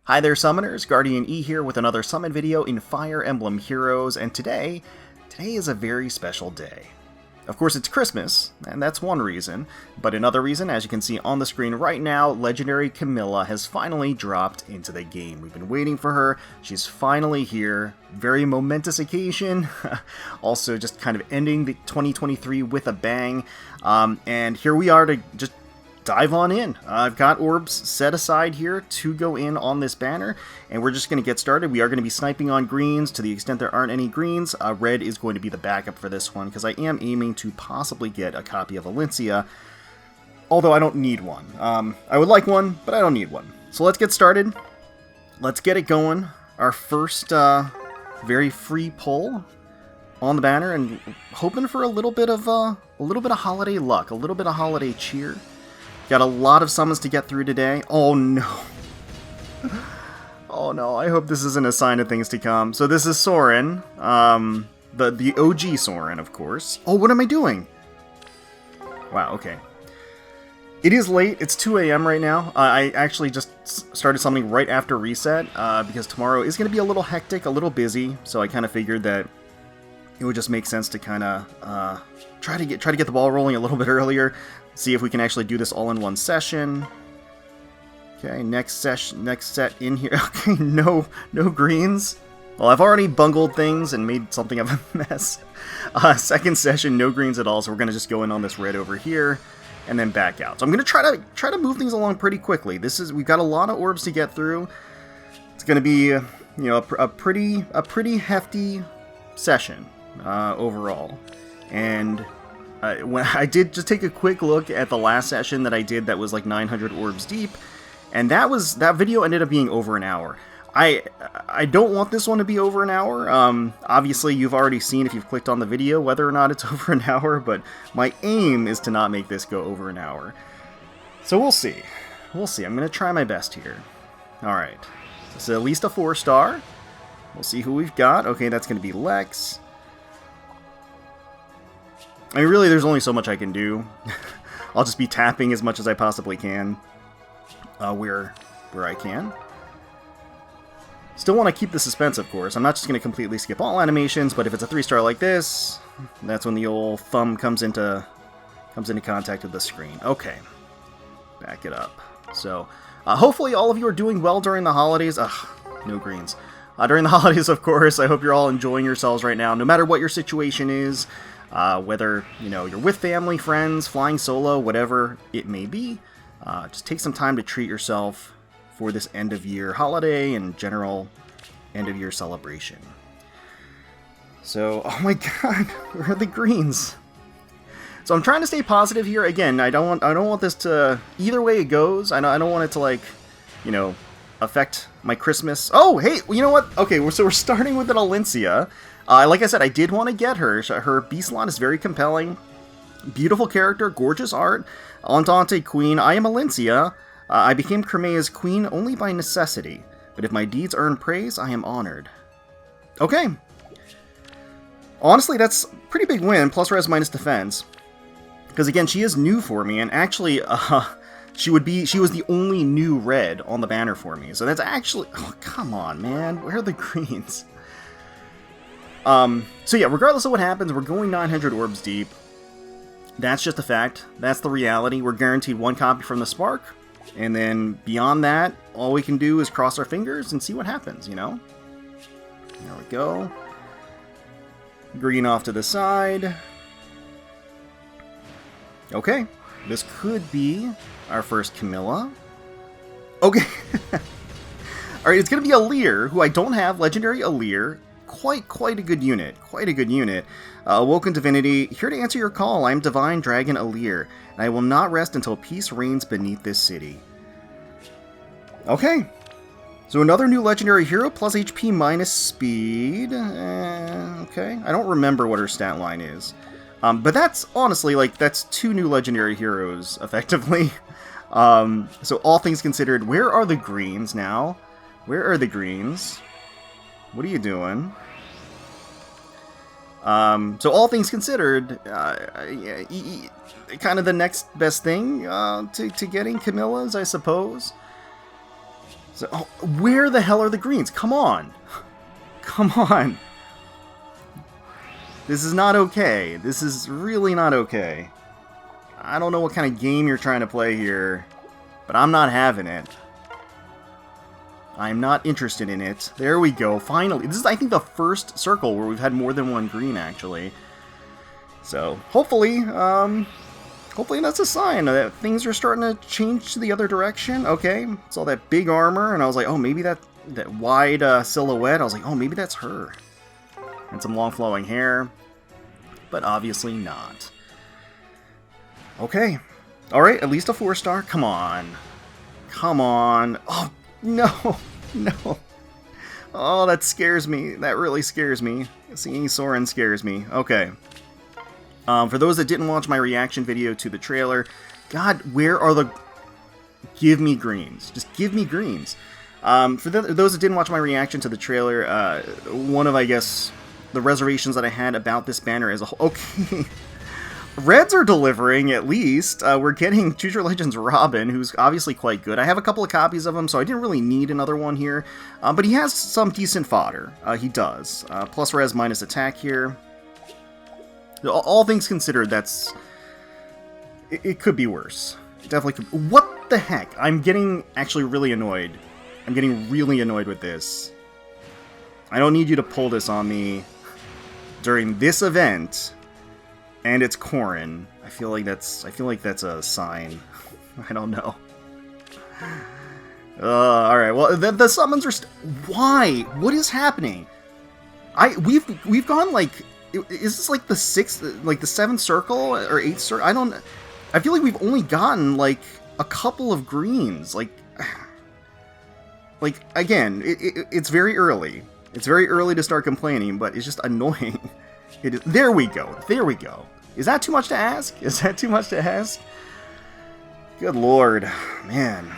Hi there summoners, GuardianE here with another summon video in Fire Emblem Heroes, and today is a very special day. Of course it's Christmas, and that's one reason, but another reason, as you can see on the screen right now, legendary Camilla has finally dropped into the game. We've been waiting for her, she's finally here, very momentous occasion, also just kind of ending the 2023 with a bang, and here we are to just dive on in. I've got orbs set aside here to go in on this banner, and we're just going to get started. We are going to be sniping on greens to the extent there aren't any greens. Red is going to be the backup for this one, because I am aiming to possibly get a copy of Valencia, although I don't need one. I would like one, but I don't need one. So let's get started. Let's get it going. Our first very free pull on the banner, and hoping for a little bit of holiday luck, a little bit of holiday cheer. Got a lot of summons to get through today. Oh no. Oh no, I hope this isn't a sign of things to come. So this is Saurin. The OG Saurin, of course. Oh, what am I doing? Wow, okay. It is late. It's 2 a.m. right now. I actually just started summoning right after reset, because tomorrow is going to be a little hectic, a little busy. So I kind of figured that it would just make sense to kind of try to get the ball rolling a little bit earlier. See if we can actually do this all in one session. Okay, next set in here. Okay, no greens. Well, I've already bungled things and made something of a mess. Second session, no greens at all, so we're gonna just go in on this red over here and then back out. So I'm gonna try to move things along pretty quickly. We've got a lot of orbs to get through. It's gonna be a pretty hefty session overall, and when I did just take a quick look at the last session that I did that was like 900 orbs deep, and that video ended up being over an hour. I don't want this one to be over an hour. Obviously you've already seen, if you've clicked on the video, whether or not it's over an hour, but my aim is to not make this go over an hour. So we'll see. We'll see. I'm going to try my best here. Alright. This is at least a 4-star. We'll see who we've got. Okay, that's going to be Lex. I mean, really, there's only so much I can do. I'll just be tapping as much as I possibly can, where I can. Still want to keep the suspense, of course. I'm not just going to completely skip all animations, but if it's a 3-star like this, that's when the old thumb comes into contact with the screen. Okay, back it up. So, hopefully all of you are doing well during the holidays. Ugh, no greens. During the holidays, of course. I hope you're all enjoying yourselves right now, no matter what your situation is. Whether, you're with family, friends, flying solo, whatever it may be, just take some time to treat yourself for this end-of-year holiday and general end-of-year celebration. So, oh my god, where are the greens? So I'm trying to stay positive here. Again, I don't want this to, either way it goes, I don't want it to, like, affect my Christmas. Oh, hey, you know what? Okay, so we're starting with an Valencia. Like I said, I did want to get her. Her beast line is very compelling. Beautiful character, gorgeous art. Andante Queen, I am Valencia. I became Crimea's queen only by necessity. But if my deeds earn praise, I am honored. Okay. Honestly, that's a pretty big win, plus res minus defense. Because again, she is new for me, and actually, she was the only new red on the banner for me. So that's actually, oh, come on, man. Where are the greens? So yeah, regardless of what happens, we're going 900 orbs deep. That's just a fact. That's the reality. We're guaranteed one copy from the Spark, and then beyond that, all we can do is cross our fingers and see what happens, There we go. Green off to the side. Okay, this could be our first Camilla. Okay. Alright, it's gonna be Alluring, who I don't have, legendary Alluring. Quite a good unit. Quite a good unit. Woken Divinity, here to answer your call. I am Divine Dragon Alluring, and I will not rest until peace reigns beneath this city. Okay. So another new legendary hero, plus HP minus speed. Okay. I don't remember what her stat line is. But that's, honestly, that's 2 new legendary heroes, effectively. So all things considered, where are the greens now? Where are the greens? What are you doing? So all things considered, kind of the next best thing to getting Camilla's, I suppose. So, oh, where the hell are the greens? Come on. Come on. This is not okay. This is really not okay. I don't know what kind of game you're trying to play here, but I'm not having it. I'm not interested in it. There we go. Finally. This is, I think, the first circle where we've had more than one green, actually. So, hopefully that's a sign that things are starting to change to the other direction. Okay, saw that big armor, and I was like, oh, maybe that wide silhouette. I was like, oh, maybe that's her. And some long flowing hair. But obviously not. Okay. Alright, at least a 4-star. Come on. Come on. Oh, no. No. Oh, that scares me. That really scares me. Seeing saurin scares me. Okay. For those that didn't watch my reaction video to the trailer, God, where are the... Give me greens. Just give me greens. For those that didn't watch my reaction to the trailer, one of, I guess, the reservations that I had about this banner as a whole... Okay. Reds are delivering, at least. We're getting Choose Your Legends Robin, who's obviously quite good. I have a couple of copies of him, so I didn't really need another one here. But he has some decent fodder. He does. Plus res, minus attack here. All things considered, that's... It could be worse. It definitely could... What the heck? I'm getting actually really annoyed. I'm getting really annoyed with this. I don't need you to pull this on me during this event... And it's Corin. I feel like that's a sign. I don't know. Alright, well, the summons are... Why? What is happening? We've gone, like... Is this, like, the 6th... Like, the 7th circle? Or 8th circle? I don't... I feel like we've only gotten, like, a couple of greens. Like... Like, again, it's very early. It's very early to start complaining, but it's just annoying. It is, there we go. There we go. Is that too much to ask? Is that too much to ask? Good lord, man.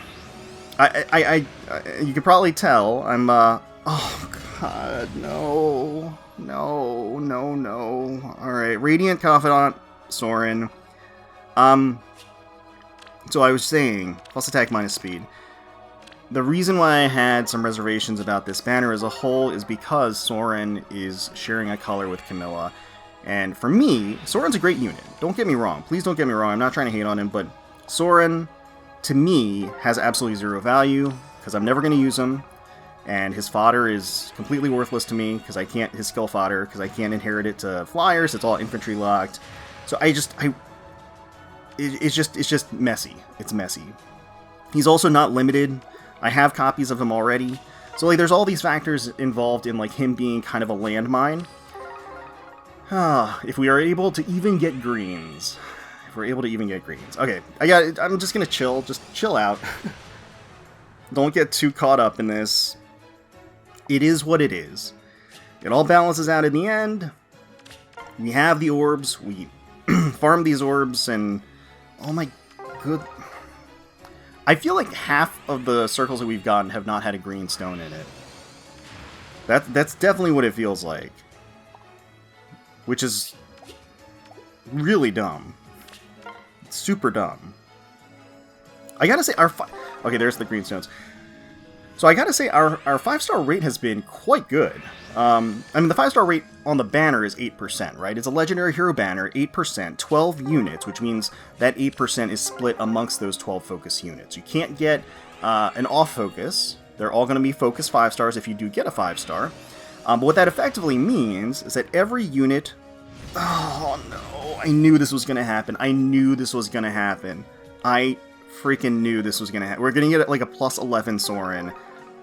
You can probably tell I'm oh god, no. No, no, no. Alright, Radiant Confidant, Saurin. So I was saying, plus attack minus speed. The reason why I had some reservations about this banner as a whole is because Saurin is sharing a color with Camilla. And for me, Saurin's a great unit. Don't get me wrong. Please don't get me wrong. I'm not trying to hate on him, but Saurin, to me, has absolutely zero value, because I'm never going to use him, and his fodder is completely worthless to me, because I can't, his skill fodder, because I can't inherit it to flyers, it's all infantry locked. So it's just messy. It's messy. He's also not limited. I have copies of him already. So, like, there's all these factors involved in, like, him being kind of a landmine. If we are able to even get greens. If we're able to even get greens. Okay, I'm just gonna chill. Just chill out. Don't get too caught up in this. It is what it is. It all balances out in the end. We have the orbs. We farm these orbs, and... Oh my good... I feel like half of the circles that we've gotten have not had a green stone in it. That's definitely what it feels like. Which is really dumb. It's super dumb. I gotta say, okay, there's the green stones. So I gotta say, our 5-star rate has been quite good. I mean, the 5-star rate on the banner is 8%, right? It's a legendary hero banner, 8%, 12 units, which means that 8% is split amongst those 12 focus units. You can't get an off focus. They're all going to be focus 5-stars if you do get a 5-star. But what that effectively means is that every unit... Oh, no. I knew this was going to happen. I knew this was going to happen. I freaking knew this was going to happen. We're going to get, like, a plus 11 Saurin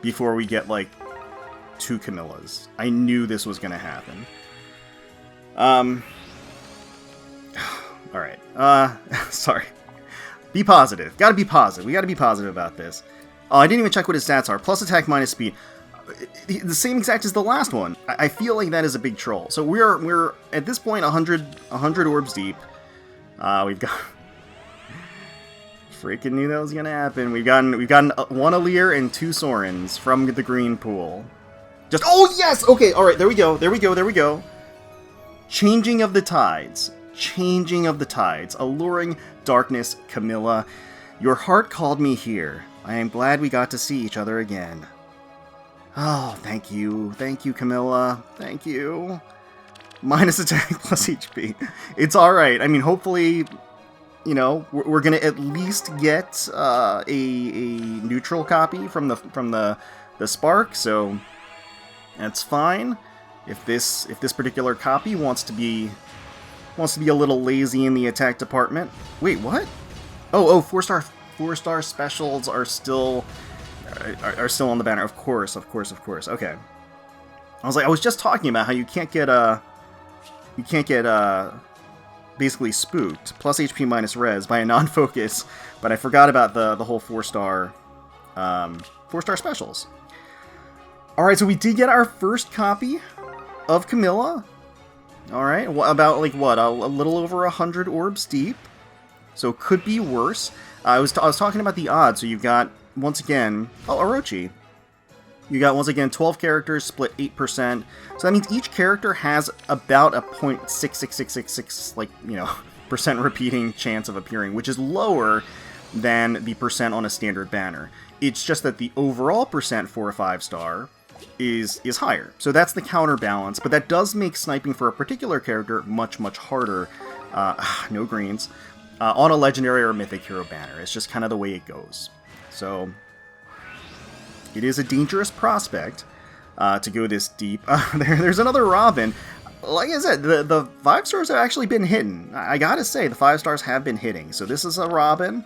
before we get, like, 2 Camillas. I knew this was going to happen. Alright. Sorry. Be positive. Gotta be positive. We gotta be positive about this. Oh, I didn't even check what his stats are. Plus attack, minus speed. The same exact as the last one. I feel like that is a big troll. So we're at this point 100 orbs deep. We've got... Freaking knew that was gonna happen. We've gotten 1 Alluring and 2 Saurins from the green pool. Just, oh yes! Okay, alright, there we go, there we go, there we go. Changing of the tides. Changing of the tides. Alluring Darkness, Camilla. Your heart called me here. I am glad we got to see each other again. Oh, thank you. Thank you, Camilla. Thank you. Minus attack plus HP. It's alright. I mean, hopefully, you know, we're gonna at least get a neutral copy from the Spark, so that's fine. If this particular copy wants to be a little lazy in the attack department. Wait, what? Oh, 4-star specials are still on the banner. Of course. Okay. I was just talking about how you can't get basically spooked, plus HP minus res, by a non-focus, but I forgot about the whole 4-star specials. Alright, so we did get our first copy of Camilla. Alright, about, like, what, a little over 100 orbs deep, so it could be worse. I was talking about the odds, so you've got, once again, Orochi. You got, once again, 12 characters, split 8%. So that means each character has about a 0.66666, like, you know, percent repeating chance of appearing, which is lower than the percent on a standard banner. It's just that the overall percent for a 5-star is higher. So that's the counterbalance, but that does make sniping for a particular character much, much harder. No greens. On a legendary or mythic hero banner. It's just kind of the way it goes. So it is a dangerous prospect to go this deep. There's another Robin. Like I said, the 5-stars have actually been hitting. I gotta say, the 5-stars have been hitting. So this is a Robin.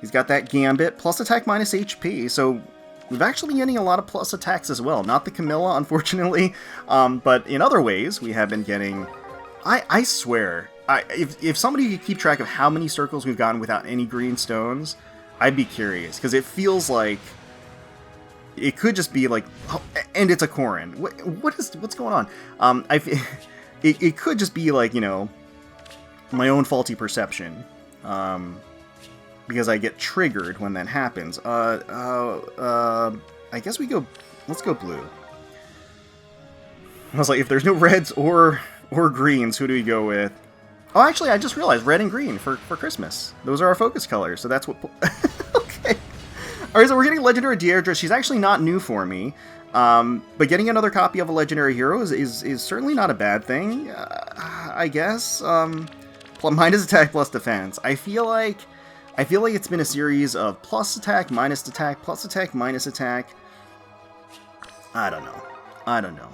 He's got that Gambit, plus attack minus HP. So we've actually been getting a lot of plus attacks as well. Not the Camilla, unfortunately. But in other ways, we have been getting... I swear, if somebody could keep track of how many circles we've gotten without any green stones, I'd be curious. Because it feels like... It could just be like, oh, and it's a Corin. What's going on? It could just be like, you know, my own faulty perception, because I get triggered when that happens. I guess let's go blue. I was like, if there's no reds or greens, who do we go with? Oh, actually, I just realized red and green for Christmas. Those are our focus colors, so that's what. Okay. Alright, so we're getting Legendary Deirdre. She's actually not new for me, but getting another copy of a Legendary Hero is certainly not a bad thing, I guess. Minus attack, plus defense. I feel like it's been a series of plus attack, plus attack, minus attack. I don't know.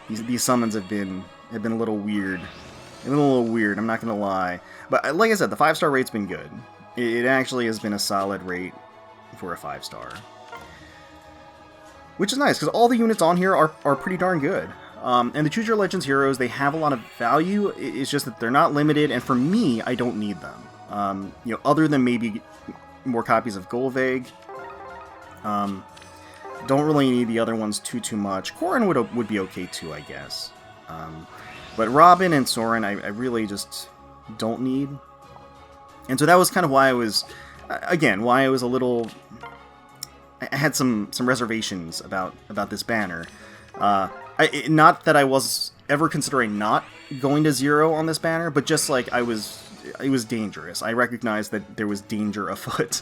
These summons have been a little weird. I'm not gonna lie. But like I said, the 5-star rate's been good. It actually has been a solid rate for a 5-star. Which is nice, because all the units on here are pretty darn good. And the Choose Your Legends heroes, they have a lot of value. It's just that they're not limited, and for me, I don't need them. You know, other than maybe more copies of Golveg. Don't really need the other ones too much. Corin would be okay too, I guess. But Robin and Saurin, I really just don't need. And so that was kind of why I was, again, why I was a little... I had some reservations about this banner. Not that I was ever considering not going to 0 on this banner, but just like it was dangerous. I recognized that there was danger afoot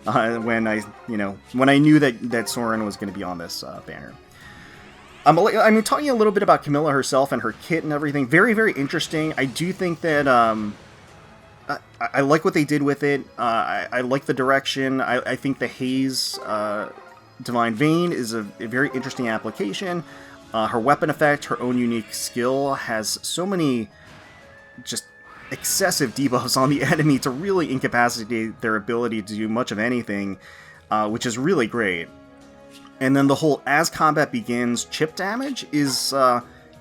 when I knew that Saurin was going to be on this banner. I mean, talking a little bit about Camilla herself and her kit and everything, very, very interesting. I do think that I like what they did with it. I like the direction. I think the Haze Divine Vein is a very interesting application. Her weapon effect, her own unique skill, has so many just excessive debuffs on the enemy to really incapacitate their ability to do much of anything, which is really great. And then the whole as combat begins chip damage is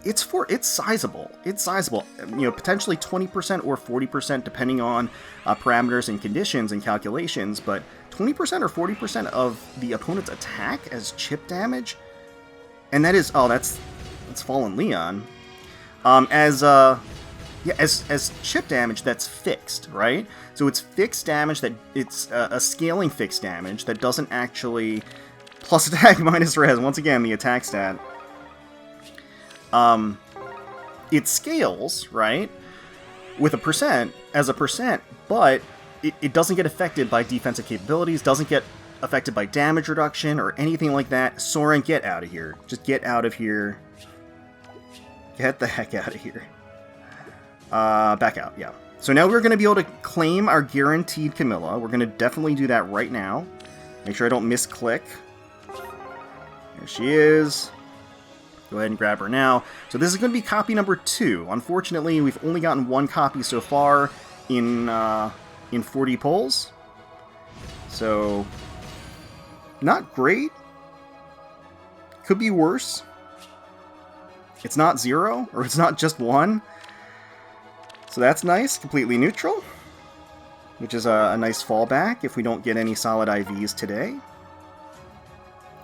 it's sizable. It's sizable. You know, potentially 20% or 40% depending on parameters and conditions and calculations, but 20% or 40% of the opponent's attack as chip damage, and that is that's Fallen Leon. As chip damage that's fixed, right? So it's fixed damage that it's a scaling fixed damage that doesn't actually plus attack minus res. Once again, the attack stat. It scales, right, with a percent, but it doesn't get affected by defensive capabilities, doesn't get affected by damage reduction or anything like that. Saurin, get out of here. Just get out of here. Get the heck out of here. Back out, yeah. So now we're going to be able to claim our guaranteed Camilla. We're going to definitely do that right now. Make sure I don't misclick. There she is. Go ahead and grab her now. So this is going to be copy number 2. Unfortunately, we've only gotten 1 copy so far in 40 pulls. So, not great. Could be worse. It's not 0, or it's not just 1. So that's nice. Completely neutral. Which is a nice fallback if we don't get any solid IVs today.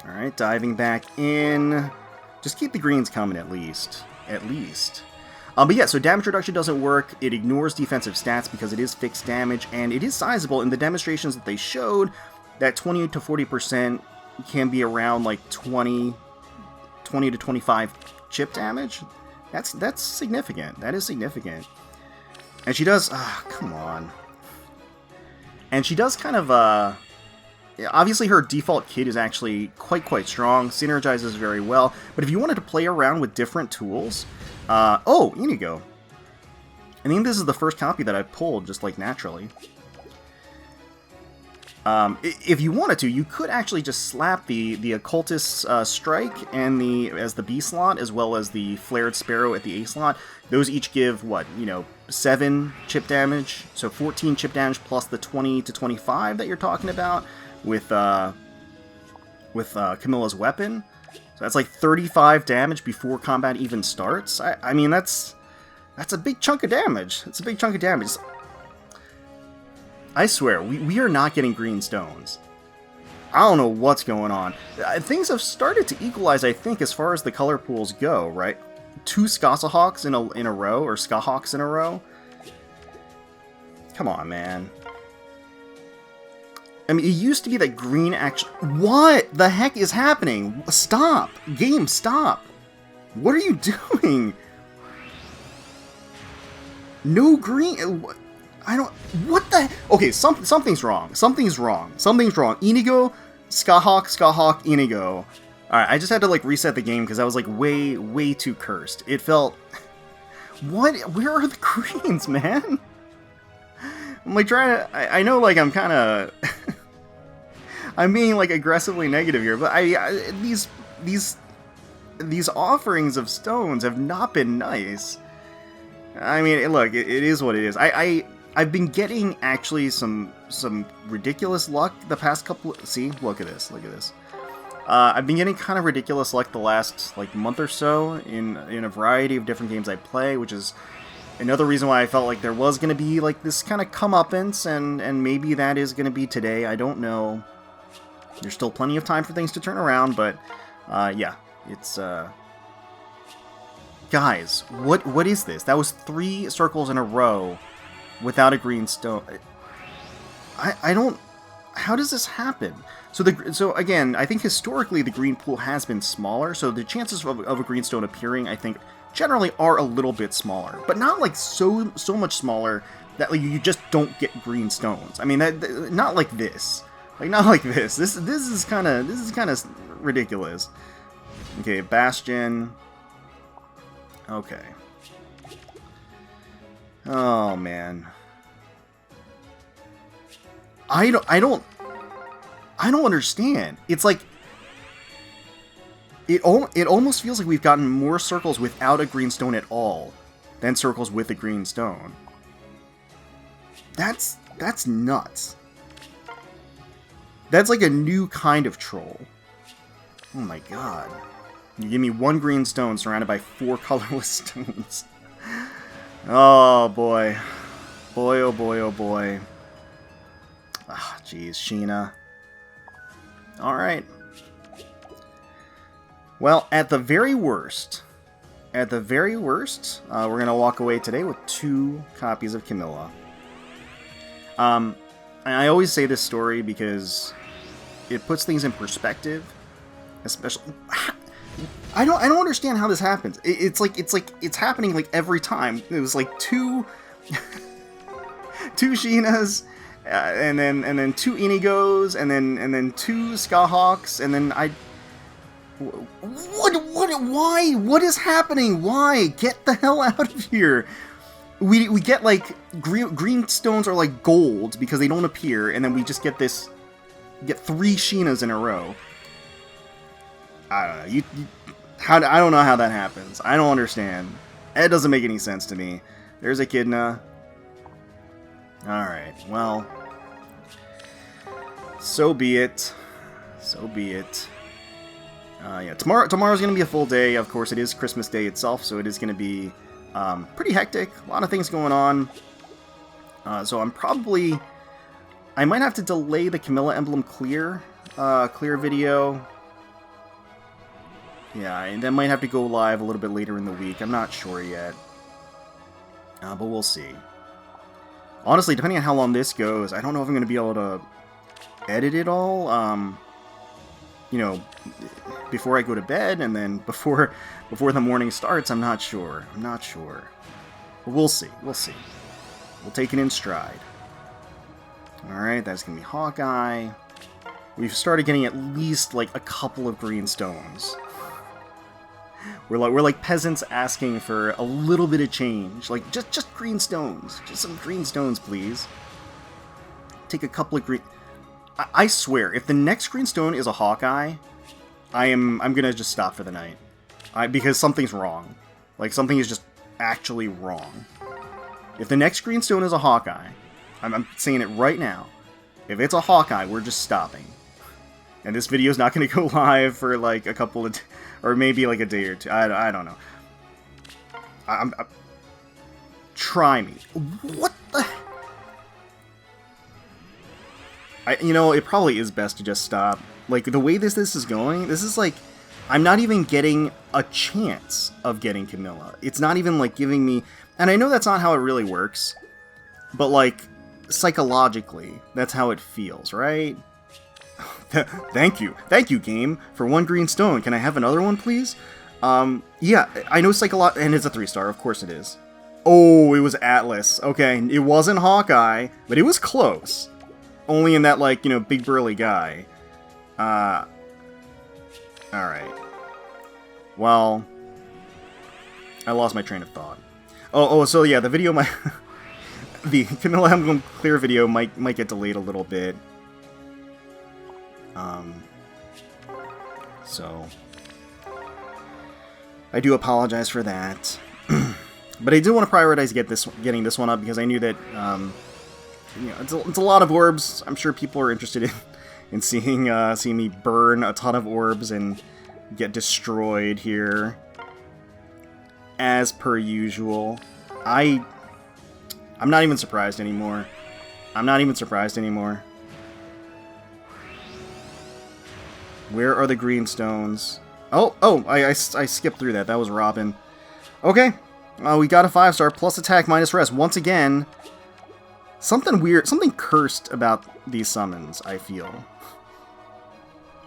Alright, diving back in. Just keep the greens coming at least. At least. But yeah, so damage reduction doesn't work. It ignores defensive stats because it is fixed damage, and it is sizable. In the demonstrations that they showed, that 20 to 40% can be around like 20 to 25 chip damage. That's significant. That is significant. And she does... come on. And she does kind of... obviously her default kit is actually quite strong. Synergizes very well. But if you wanted to play around with different tools... oh, Inigo. I think this is the first copy that I pulled just like naturally. If you wanted to, you could actually just slap the Occultist's Strike and as the B slot, as well as the Flared Sparrow at the A slot. Those each give, what, 7 chip damage, so 14 chip damage plus the 20 to 25 that you're talking about with Camilla's weapon. So that's like 35 damage before combat even starts. I mean, that's a big chunk of damage. It's a big chunk of damage. I swear, we are not getting green stones. I don't know what's going on. Things have started to equalize, I think, as far as the color pools go, right? 2 Skahawks in a row, or Skahawks in a row. Come on, man. I mean, it used to be that green actually... What the heck is happening? Stop! Game, stop! What are you doing? No green... I don't... What the... Okay, something's wrong. Something's wrong. Something's wrong. Inigo, Skahawk, Inigo. Alright, I just had to, like, reset the game because I was, like, way too cursed. It felt... What? Where are the greens, man? I'm, like, trying to... I know, like, I'm kind of... I'm being, like, aggressively negative here, but these offerings of stones have not been nice. I mean, look, it is what it is. I've been getting actually some ridiculous luck the past couple... See? Look at this. Look at this. I've been getting kind of ridiculous luck the last, like, month or so in a variety of different games I play, which is another reason why I felt like there was going to be, like, this kind of comeuppance, and maybe that is going to be today. I don't know. There's still plenty of time for things to turn around, but, yeah. It's, Guys, what is this? That was 3 circles in a row without a green stone. I don't... How does this happen? So again, I think historically the green pool has been smaller, so the chances of a green stone appearing, I think, generally are a little bit smaller. But not like so much smaller that like, you just don't get green stones. I mean, not like this. Like, not like this. This is kind of ridiculous. Okay, Bastion... Okay. Oh man. I don't understand. It's like it almost feels like we've gotten more circles without a green stone at all than circles with a green stone. That's nuts. That's like a new kind of troll. Oh my god. You give me 1 green stone surrounded by 4 colorless stones. Oh boy. Boy, oh boy, oh boy. Ah, jeez, Sheena. Alright. Well, at the very worst, we're going to walk away today with 2 copies of Camilla. I always say this story because it puts things in perspective, especially... I don't understand how this happens. It's happening like every time. It was like 2 Sheenas and then 2 Inigos, and then 2 Skahawks, and then why? What is happening? Why? Get the hell out of here! We get, like, green stones are like gold because they don't appear, and then we just get this... get 3 Sheenas in a row. I don't know. I don't know how that happens. I don't understand. It doesn't make any sense to me. There's Echidna. Alright, well... so be it. So be it. Yeah, tomorrow's going to be a full day. Of course, it is Christmas Day itself, so it is going to be pretty hectic. A lot of things going on. So I'm probably... I might have to delay the Camilla Emblem clear video. Yeah, and that might have to go live a little bit later in the week. I'm not sure yet. But we'll see. Honestly, depending on how long this goes, I don't know if I'm going to be able to edit it all. You know, before I go to bed, and then before the morning starts, I'm not sure. I'm not sure. But we'll see. We'll see. We'll take it in stride. Alright, that's going to be Hawkeye. We've started getting at least, like, a couple of green stones. We're like peasants asking for a little bit of change. Like, just green stones. Just some green stones, please. Take a couple of green... I swear, if the next green stone is a Hawkeye, I'm gonna just stop for the night. Because something's wrong. Like, something is just actually wrong. If the next green stone is a Hawkeye, I'm saying it right now, if it's a Hawkeye, we're just stopping. And this video's not gonna go live for, like, a couple of... or maybe, like, a day or two. I don't know. Try me. What the... you know, it probably is best to just stop. Like, the way this is going, this is like... I'm not even getting a chance of getting Camilla. It's not even, like, giving me... And I know that's not how it really works. But, like, psychologically, that's how it feels, right? Thank you. Thank you, game, for 1 green stone. Can I have another one, please? Yeah, I know and it's a 3-star, of course it is. Oh, it was Atlas. Okay, it wasn't Hawkeye, but it was close. Only in that, like, you know, big burly guy. Alright. Well, I lost my train of thought. Oh, so yeah, the video might... the Camilla Emblem clear video might get delayed a little bit. So... I do apologize for that. But I do want to prioritize getting this one up, because I knew that, you know, it's a lot of orbs. I'm sure people are interested in seeing me burn a ton of orbs and get destroyed here. As per usual. I'm not even surprised anymore. I'm not even surprised anymore. Where are the green stones? Oh, I skipped through that. That was Robin. Okay. We got a 5-star plus attack minus rest. Once again, something weird, something cursed about these summons, I feel.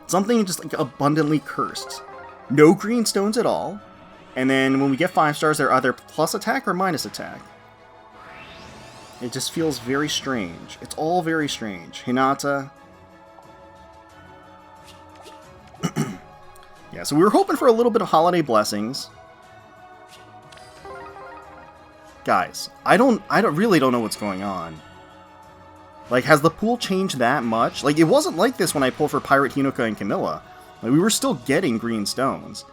Something just, like, abundantly cursed. No green stones at all. And then when we get 5 stars, they're either plus attack or minus attack. It just feels very strange. It's all very strange. Hinata. Yeah, so we were hoping for a little bit of holiday blessings. Guys, I really don't know what's going on. Like, has the pool changed that much? Like, it wasn't like this when I pulled for Pirate Hinoka and Camilla. Like, we were still getting green stones.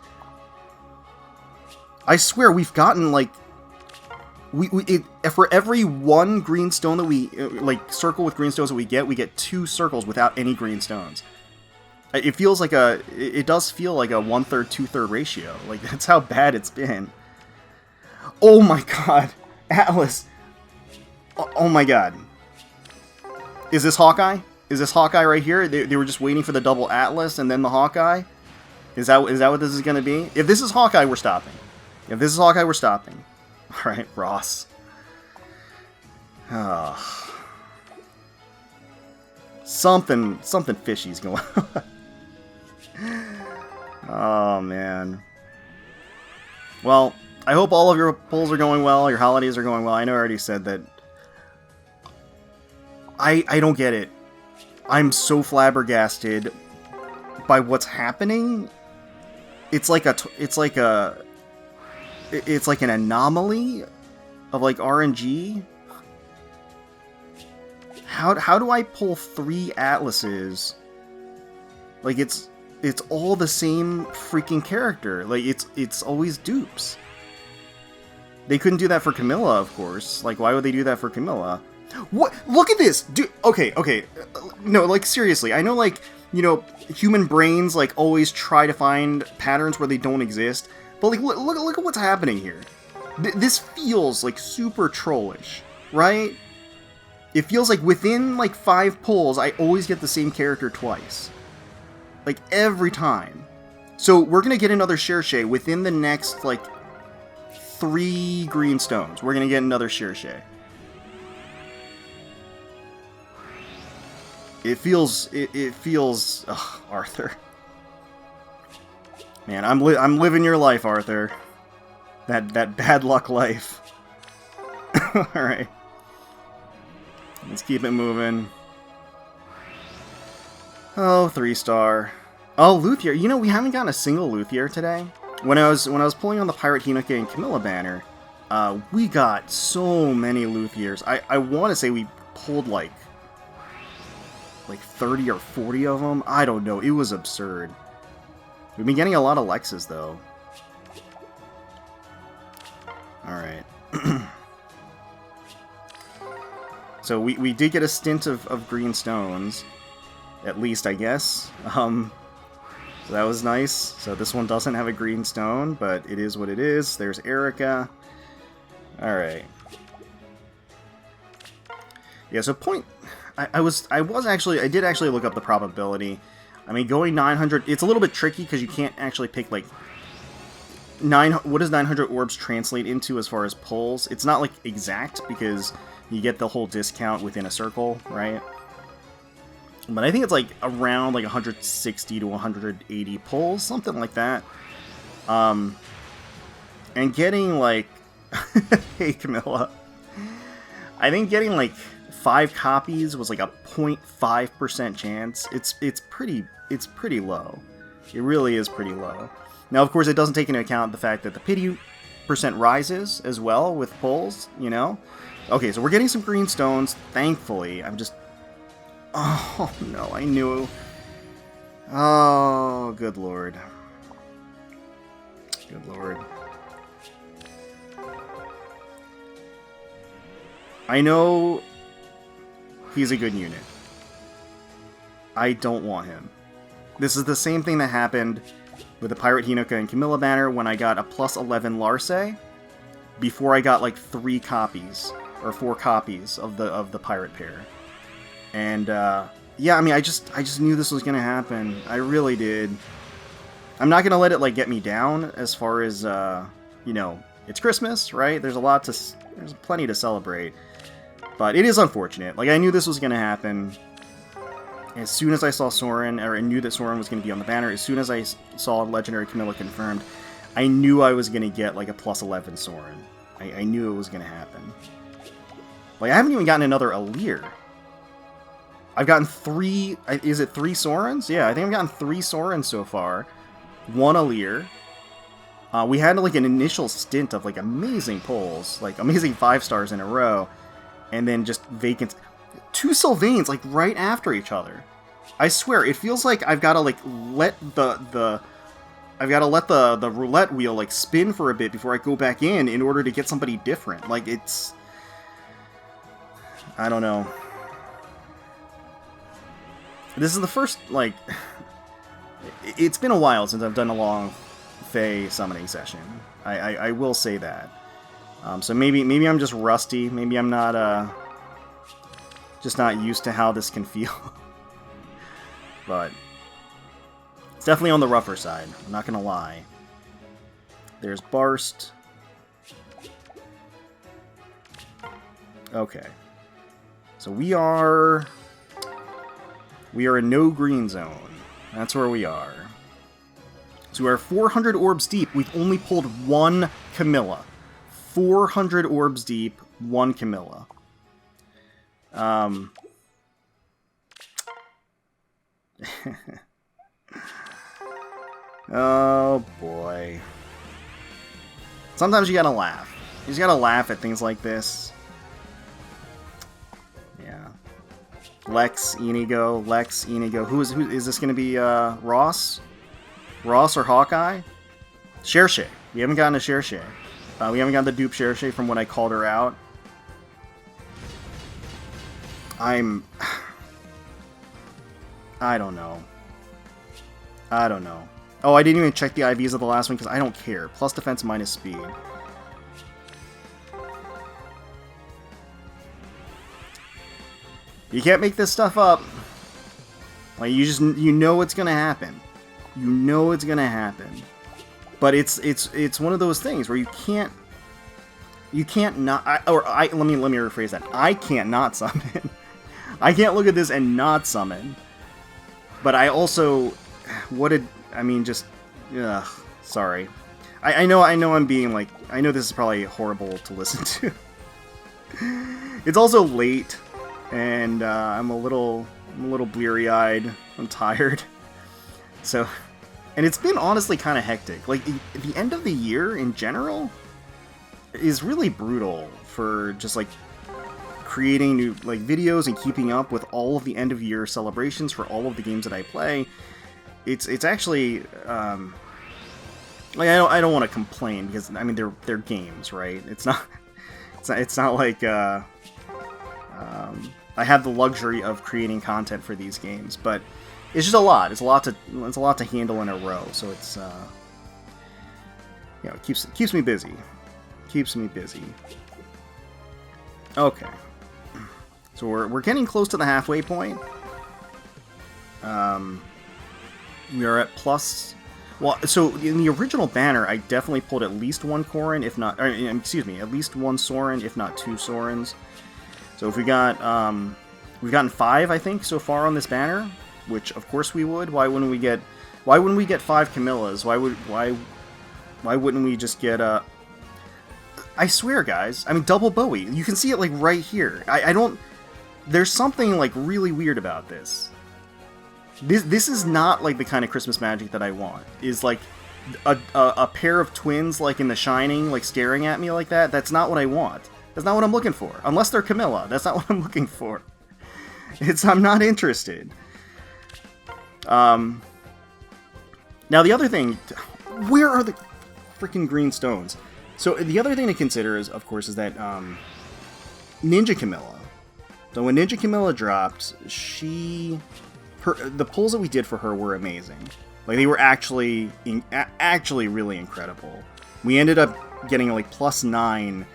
I swear, we've gotten, like... for every 1 green stone that we... like, circle with green stones that we get 2 circles without any green stones. It feels like it does feel like a 1/3, 2/3 ratio. Like, that's how bad it's been. Oh my god. Atlas. Oh my god. Is this Hawkeye? Is this Hawkeye right here? They were just waiting for the double Atlas and then the Hawkeye? Is that what this is going to be? If this is Hawkeye, we're stopping. If this is Hawkeye, we're stopping. Alright, Ross. Something fishy's going on. Oh, man. Well, I hope all of your pulls are going well, your holidays are going well. I know I already said that. I don't get it. I'm so flabbergasted by what's happening. It's like an anomaly of like RNG. How do I pull 3 atlases? Like it's all the same freaking character. Like it's always dupes. They couldn't do that for Camilla, of course. Like, why would they do that for Camilla? What? Look at this! Dude, okay. No, like, seriously. I know, like, you know, human brains, like, always try to find patterns where they don't exist. But, like, look at what's happening here. This feels, like, super trollish, right? It feels like within, like, 5 pulls, I always get the same character twice. Like, every time. So, we're gonna get another Cherche within the next, like, 3 green stones. We're gonna get another Cherche. It feels. Ugh, Arthur. Man, I'm living your life, Arthur. That bad luck life. All right. Let's keep it moving. Oh, 3-star. Oh, Luthier. You know, we haven't gotten a single Luthier today. When I was pulling on the Pirate Hinoka and Camilla banner, we got so many Luthiers. I want to say we pulled like 30 or 40 of them. I don't know. It was absurd. We've been getting a lot of Lexes though. All right. So we did get a stint of green stones, at least I guess. So that was nice. So this one doesn't have a green stone, but it is what it is. There's Erica. Alright. Yeah, so point... I did actually look up the probability. I mean, going 900... It's a little bit tricky because you can't actually pick, like... What does 900 orbs translate into as far as pulls? It's not, like, exact because you get the whole discount within a circle, right? But I think it's like around like 160 to 180 pulls, something like that. And getting like, hey Camilla, I think getting like 5 copies was like a 0.5% chance. It's pretty low. It really is pretty low. Now, of course, it doesn't take into account the fact that the pity percent rises as well with pulls. You know. Okay, so we're getting some green stones. Thankfully, I'm just. Oh, no, I knew. Oh, good lord. Good lord. I know he's a good unit. I don't want him. This is the same thing that happened with the Pirate Hinoka and Camilla banner when I got a plus 11 Larce before I got like 3 copies or 4 copies of the pirate pair. And, yeah, I mean, I just knew this was gonna happen. I really did. I'm not gonna let it, like, get me down as far as, you know, it's Christmas, right? There's plenty to celebrate. But it is unfortunate. Like, I knew this was gonna happen. As soon as I saw Saurin, or I knew that Saurin was gonna be on the banner, as soon as I saw Legendary Camilla confirmed, I knew I was gonna get, like, a plus 11 Saurin. I knew it was gonna happen. Like, I haven't even gotten another Alluring. I've gotten 3... Is it 3 Saurins? Yeah, I think I've gotten 3 Saurins so far. 1 Alluring. We had, like, an initial stint of, like, amazing pulls. Like, amazing 5-stars in a row. And then just vacant... 2 Sylvains, like, right after each other. I swear, it feels like I've got to, like, let I've got to let the roulette wheel, like, spin for a bit before I go back in order to get somebody different. Like, it's... I don't know. This is the first, like... It's been a while since I've done a long Fae summoning session. I will say that. So maybe I'm just rusty. Maybe I'm not, just not used to how this can feel. But... It's definitely on the rougher side. I'm not gonna lie. There's Barst. Okay. So we are in no green zone. That's where we are. So we are 400 orbs deep. We've only pulled 1 Camilla. 400 orbs deep, 1 Camilla. Oh, boy. Sometimes you gotta laugh. You just gotta laugh at things like this. Yeah. Lex, Inigo, Lex, Inigo. Who is this gonna be, Ross? Ross or Hawkeye? Cherche. We haven't gotten a Cherche. We haven't gotten the dupe Cherche from when I called her out. I don't know. I don't know. Oh, I didn't even check the IVs of the last one because I don't care. Plus defense, minus speed. You can't make this stuff up. Like, you know it's gonna happen. You know it's gonna happen. But it's one of those things where you can't not, let me rephrase that. I can't not summon. I can't look at this and not summon. But I also, sorry. I know I'm being like, I know this is probably horrible to listen to. It's also late, and I'm a little bleary-eyed. I'm tired. So, and it's been honestly kind of hectic. Like, the end of the year in general is really brutal for just like creating new like videos and keeping up with all of the end of year celebrations for all of the games that I play. It's actually like I don't want to complain because I mean they're games, right? It's not like I have the luxury of creating content for these games, but it's just a lot. It's a lot to handle in a row. So it's it keeps me busy. Keeps me busy. Okay. So we're getting close to the halfway point. We are at plus. Well, so in the original banner, I definitely pulled at least one Corrin, if not, at least one Saurin, if not two Saurins. So if we've gotten 5, I think, so far on this banner, which of course we would. Why wouldn't we get 5 Camillas? Why wouldn't we just get a? I swear, guys. I mean, double Bowie. You can see it like right here. I don't. There's something like really weird about this. This is not like the kind of Christmas magic that I want. Is like a pair of twins like in The Shining, like staring at me like that. That's not what I want. That's not what I'm looking for. Unless they're Camilla. That's not what I'm looking for. I'm not interested. Now the other thing, where are the freaking green stones? So the other thing to consider is, of course, is that Ninja Camilla. So when Ninja Camilla dropped, the pulls that we did for her were amazing. Like they were actually really incredible. We ended up getting like +9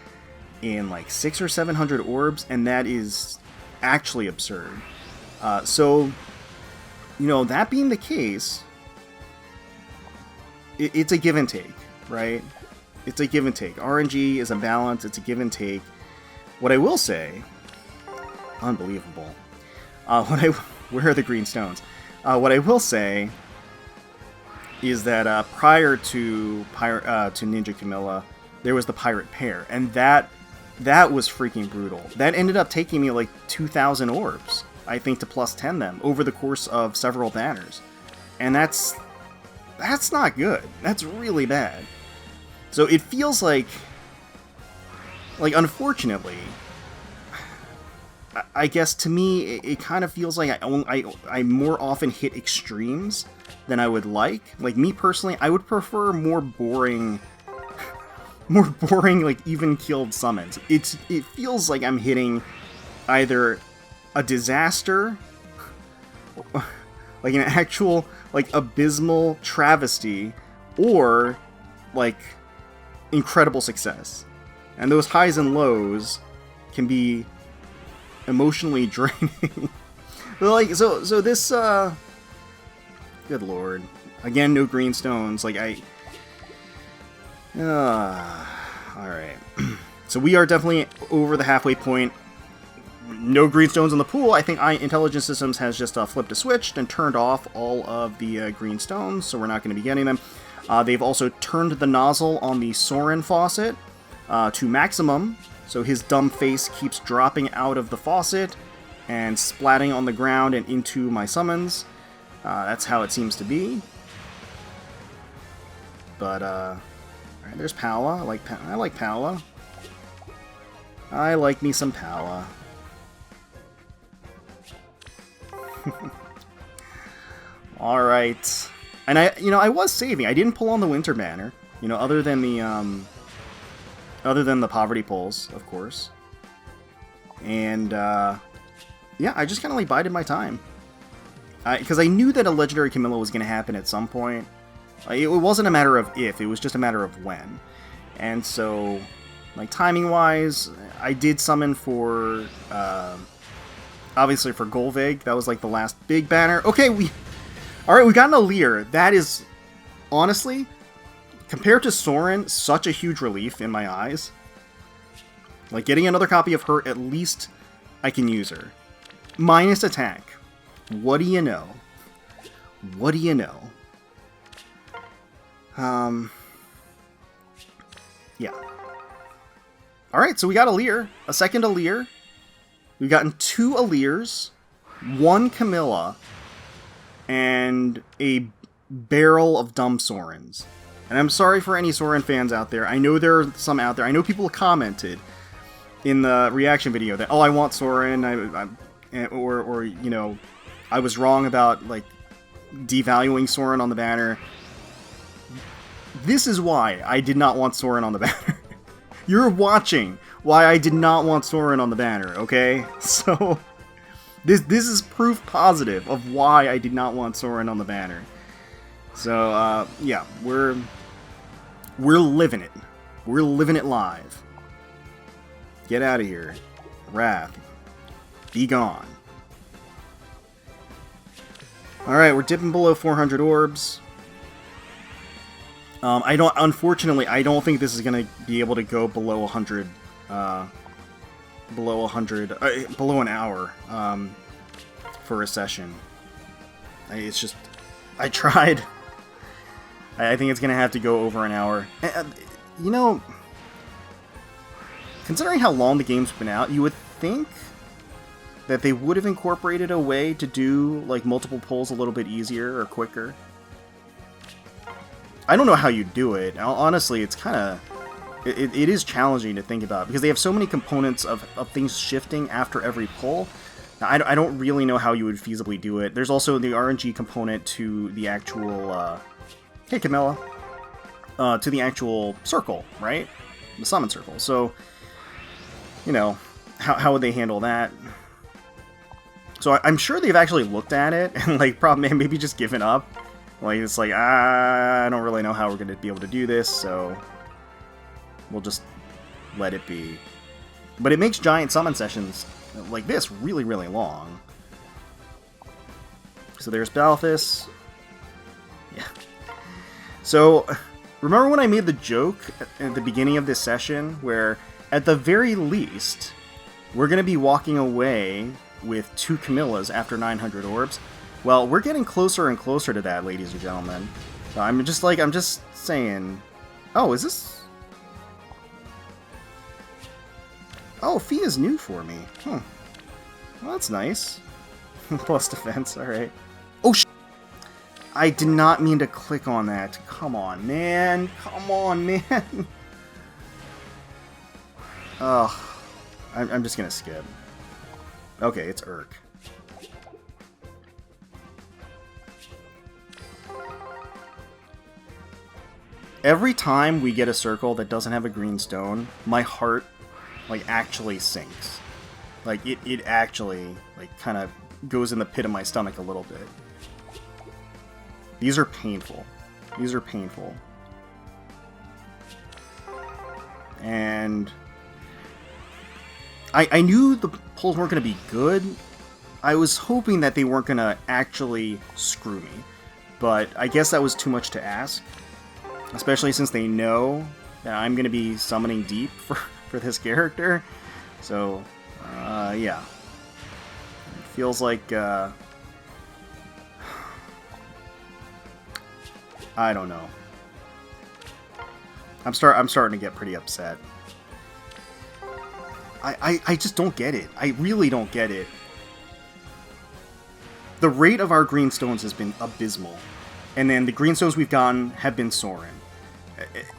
in like 600 or 700 orbs, and that is actually absurd. So, that being the case, it's a give and take, right? It's a give and take. RNG is a balance. It's a give and take. What I will say, unbelievable. Where are the green stones? What I will say is that prior to Ninja Camilla, there was the pirate pair, and that was freaking brutal. That ended up taking me like 2,000 orbs, I think, to +10 them over the course of several banners, and that's not good. That's really bad. So it feels like unfortunately, I guess to me, it kind of feels like I more often hit extremes than I would like. Like me personally, I would prefer more boring, like even-keeled summons. It feels like I'm hitting either a disaster, like an actual like abysmal travesty, or like incredible success. And those highs and lows can be emotionally draining. Like so this good lord, again, no green stones. Like alright. So we are definitely over the halfway point. No green stones in the pool. I think Intelligent Systems has just flipped a switch and turned off all of the green stones, so we're not going to be getting them. They've also turned the nozzle on the Saurin faucet to maximum, so his dumb face keeps dropping out of the faucet and splatting on the ground and into my summons. That's how it seems to be. But, alright, there's Paula. I like Paula. I like me some Paula. Alright. And I was saving. I didn't pull on the Winter Banner. Other than the Poverty Pulls, of course. And, yeah, I just kind of, bided my time. Because I knew that a Legendary Camilla was going to happen at some point. It wasn't a matter of if, it was just a matter of when. And so, timing-wise, I did summon for, obviously for Golvig. That was, the last big banner. Okay, alright, we got an Alluring. That is, honestly, compared to Saurin, such a huge relief in my eyes. Getting another copy of her, at least I can use her. Minus attack. What do you know? What do you know? Yeah. Alright, so we got Alluring. A second Alluring. We've gotten 2 Allures, 1 Camilla, and a barrel of dumb Saurins. And I'm sorry for any Saurin fans out there. I know there are some out there. I know people commented in the reaction video that, oh, I want Saurin, or I was wrong about, devaluing Saurin on the banner. This is why I did not want Saurin on the banner. You're watching why I did not want Saurin on the banner, okay? So, this is proof positive of why I did not want Saurin on the banner. So, yeah, we're living it. We're living it live. Get out of here. Wrath. Be gone. Alright, we're dipping below 400 orbs. Unfortunately, I don't think this is going to be able to go below 100, below an hour, for a session. I tried. I think it's going to have to go over an hour. Considering how long the game's been out, you would think that they would have incorporated a way to do, multiple pulls a little bit easier or quicker. I don't know how you do it. Honestly, it's kind of... It is challenging to think about, because they have so many components of things shifting after every pull. Now, I don't really know how you would feasibly do it. There's also the RNG component to the actual... hey, Camilla. To the actual circle, right? The summon circle. So, how would they handle that? So I'm sure they've actually looked at it and, maybe just given up. It's I don't really know how we're going to be able to do this, so we'll just let it be. But it makes giant summon sessions like this really, really long. So there's Balthus. Yeah. So, remember when I made the joke at the beginning of this session where, at the very least, we're going to be walking away with 2 Camillas after 900 orbs? Well, we're getting closer and closer to that, ladies and gentlemen. I'm just saying... Oh, is this... Oh, Fee is new for me. Well, that's nice. Plus defense, alright. Oh, I did not mean to click on that. Come on, man. Come on, man. Ugh. I'm just gonna skip. Okay, it's Urk. Every time we get a circle that doesn't have a green stone, my heart, actually sinks. It actually, kind of goes in the pit of my stomach a little bit. These are painful. These are painful. And... I knew the pulls weren't going to be good. I was hoping that they weren't going to actually screw me. But I guess that was too much to ask. Especially since they know that I'm going to be summoning deep for this character. So, yeah. It feels like, I don't know. I'm starting to get pretty upset. I just don't get it. I really don't get it. the rate of our green stones has been abysmal. And then the green stones we've gotten have been saurin.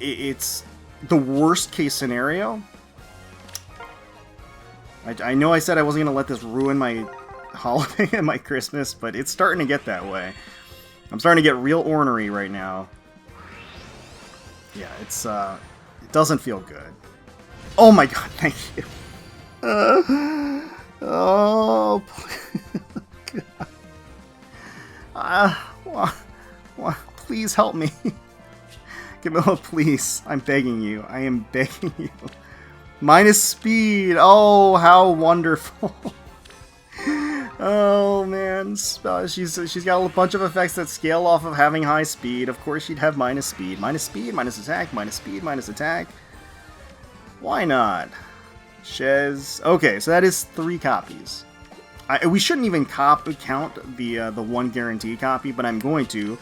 It's the worst case scenario. I know I said I wasn't going to let this ruin my holiday and my Christmas, but it's starting to get that way. I'm starting to get real ornery right now. Yeah, it doesn't feel good. Oh my god, thank you. Oh, please help me. Camilla, please. I'm begging you. I am begging you. Minus speed. Oh, how wonderful. Oh, man. She's got a bunch of effects that scale off of having high speed. Of course, she'd have minus speed. Minus speed, minus attack, minus speed, minus attack. Why not? Shez. Okay, so that is 3 copies. We shouldn't even count the one guarantee copy, but I'm going to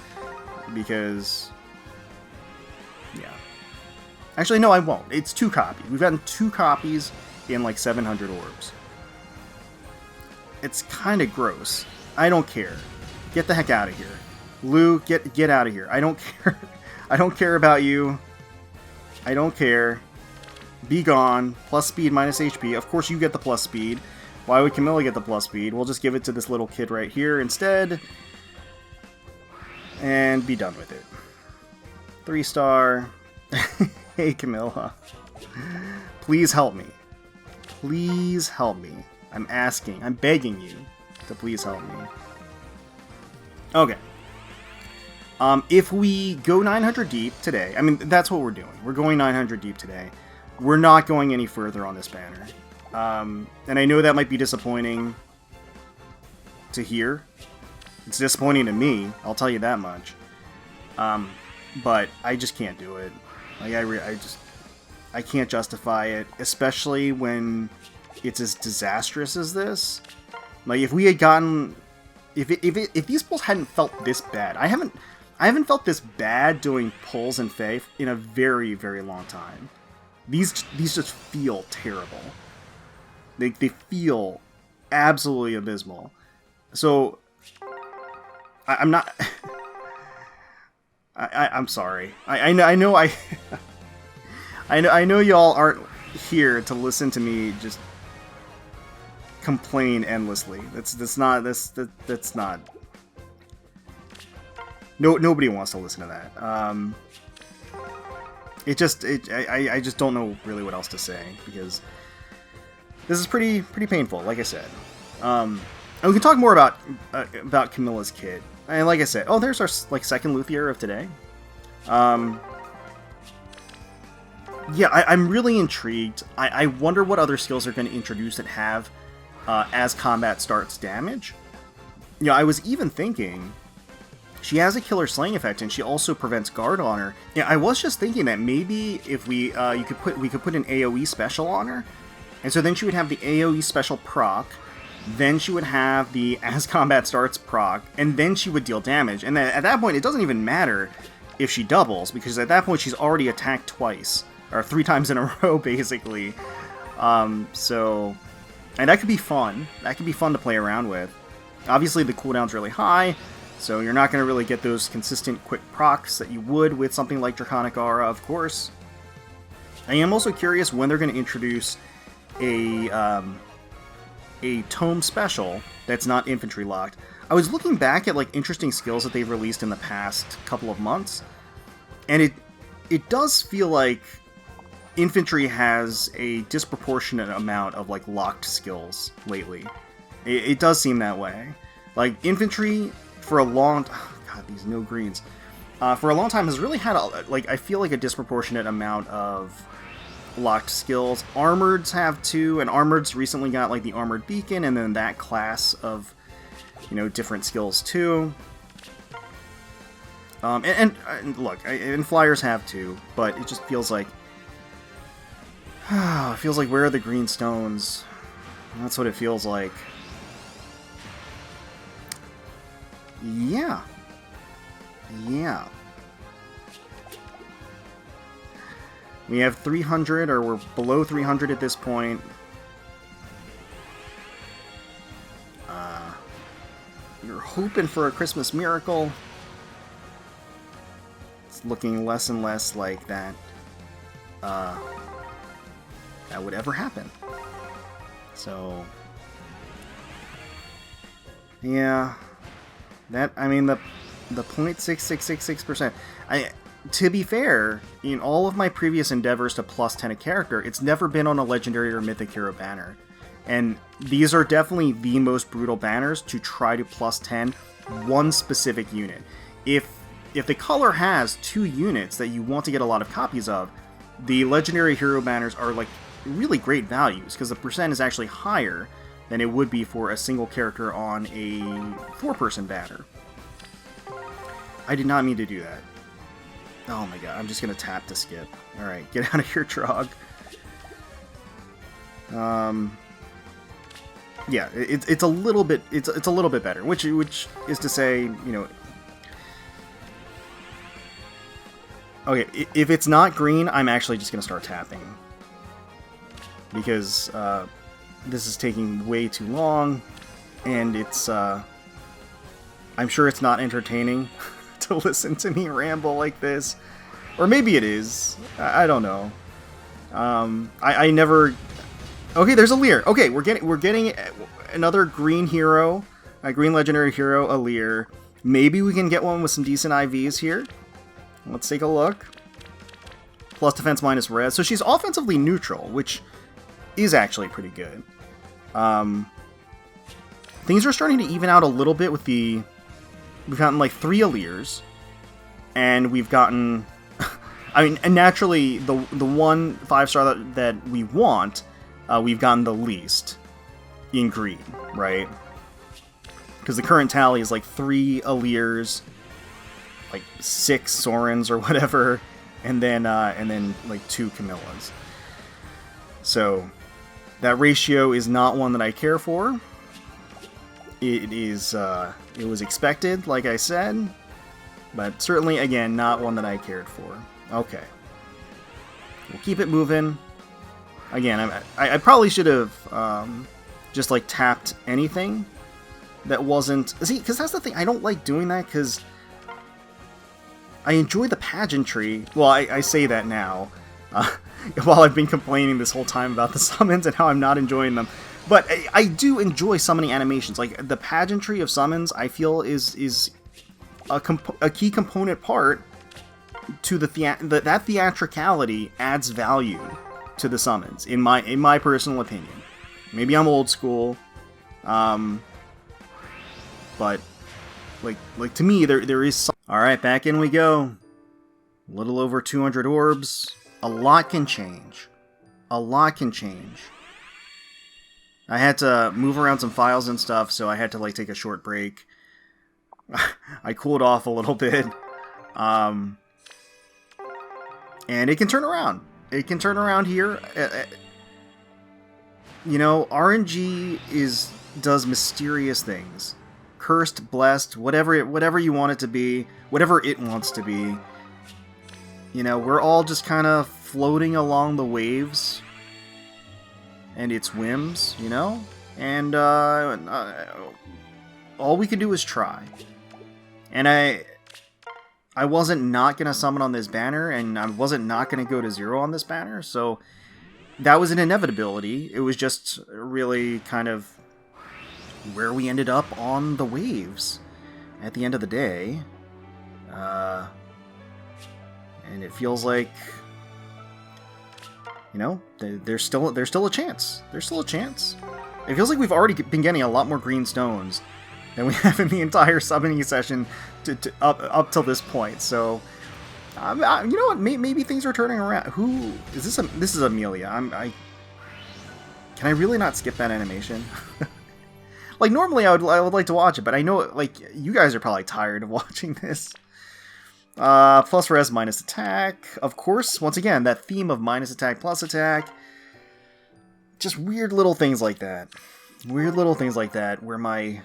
because... yeah. Actually, no, I won't. It's 2 copies. We've gotten 2 copies in like 700 orbs. It's kind of gross. I don't care. Get the heck out of here. Lou, get out of here. I don't care. I don't care about you. I don't care. Be gone. Plus speed, minus HP. Of course you get the plus speed. Why would Camilla get the plus speed? We'll just give it to this little kid right here instead. And be done with it. 3-star. Hey, Camilla. Please help me. Please help me. I'm asking. I'm begging you to please help me. Okay. If we go 900 deep today, I mean, that's what we're doing. We're going 900 deep today. We're not going any further on this banner. And I know that might be disappointing to hear. It's disappointing to me, I'll tell you that much. But I just can't do it. Like, I can't justify it, especially when it's as disastrous as this. Like, if we had gotten... If these pulls hadn't felt this bad... I haven't felt this bad doing pulls in FEH in a very, very long time. These just feel terrible. They feel absolutely abysmal. So, I'm not... I'm sorry. I know I know y'all aren't here to listen to me just complain endlessly. That's not. Nobody wants to listen to that. I just don't know really what else to say because this is pretty painful. Like I said, and we can talk more about Camilla's kid. And like I said, oh, there's our second luthier of today. Yeah, I'm really intrigued. I wonder what other skills they're going to introduce that have as combat starts damage. You know, I was even thinking she has a killer slaying effect, and she also prevents guard on her. Yeah, I was just thinking that maybe if we could put an AOE special on her, and so then she would have the AOE special proc. Then she would have the as combat starts proc, and then she would deal damage. And then at that point, it doesn't even matter if she doubles, because at that point she's already attacked twice, or 3 times in a row, basically. So, and that could be fun. That could be fun to play around with. Obviously, the cooldown's really high, so you're not going to really get those consistent quick procs that you would with something like Draconic Aura, of course. I am also curious when they're going to introduce a tome special that's not infantry locked. I was looking back at interesting skills that they've released in the past couple of months, and it does feel like infantry has a disproportionate amount of locked skills lately. It does seem that way. Infantry for a long God, these no greens. For a long time has really had I feel like a disproportionate amount of locked skills. Armoreds have too, and Armoreds recently got the Armored Beacon, and then that class of different skills too. And look, and Flyers have too, but it just feels like it feels like where are the green stones? That's what it feels like. Yeah. We have 300, or we're below 300 at this point. We're hoping for a Christmas miracle. It's looking less and less like that that would ever happen. So yeah, that, I mean, the 0.6666%. To be fair, in all of my previous endeavors to plus 10 a character, it's never been on a legendary or mythic hero banner. And these are definitely the most brutal banners to try to plus 10 one specific unit. If the color has 2 units that you want to get a lot of copies of, the legendary hero banners are like really great values, because the percent is actually higher than it would be for a single character on a 4-person banner. I did not mean to do that. Oh my god, I'm just gonna tap to skip. Alright, get out of here, Trog. Yeah, it's a little bit better, which is to say, you know, okay, if it's not green, I'm actually just gonna start tapping, because this is taking way too long, and it's I'm sure it's not entertaining to listen to me ramble like this, or maybe it is. I don't know. I never. Okay, there's a Lear. Okay, we're getting another green hero, a green legendary hero, a Lear. Maybe we can get one with some decent IVs here. Let's take a look. Plus defense, minus res. So she's offensively neutral, which is actually pretty good. Things are starting to even out a little bit with the. We've gotten like 3 Allirs, and we've gotten, I mean, and naturally the one 5-star that we want, we've gotten the least in green, right? Because the current tally is like 3 Allirs, like 6 Saurins or whatever, and then like 2 Camillas. So that ratio is not one that I care for. It was expected, like I said, but certainly, again, not one that I cared for. Okay. We'll keep it moving. Again, I probably should have just, like, tapped anything that wasn't... See, because that's the thing, I don't like doing that, because I enjoy the pageantry. Well, I say that now, while I've been complaining this whole time about the summons and how I'm not enjoying them. But I do enjoy summoning animations. Like, the pageantry of summons, I feel, is a key component part to that theatricality adds value to the summons, in my personal opinion. Maybe I'm old school, but like to me, there is some... Alright, back in we go. A little over 200 orbs. A lot can change. A lot can change. I had to move around some files and stuff, so I had to, like, take a short break. I cooled off a little bit. And it can turn around. It can turn around here. You know, RNG does mysterious things. Cursed, blessed, whatever you want it to be, whatever it wants to be. You know, we're all just kind of floating along the waves and its whims, you know? And all we can do is try. And I wasn't not going to summon on this banner, and I wasn't not going to go to 0 on this banner, so that was an inevitability. It was just really kind of where we ended up on the waves at the end of the day. And it feels like, you know, there's still a chance. There's still a chance. It feels like we've already been getting a lot more green stones than we have in the entire summoning session up till this point. So, you know what? Maybe things are turning around. Who is this? This is Amelia. Can I really not skip that animation? Like, normally I would like to watch it, but I know, like, you guys are probably tired of watching this. Plus res, minus attack. Of course, once again, that theme of minus attack, plus attack. Just weird little things like that. Weird little things like that, where my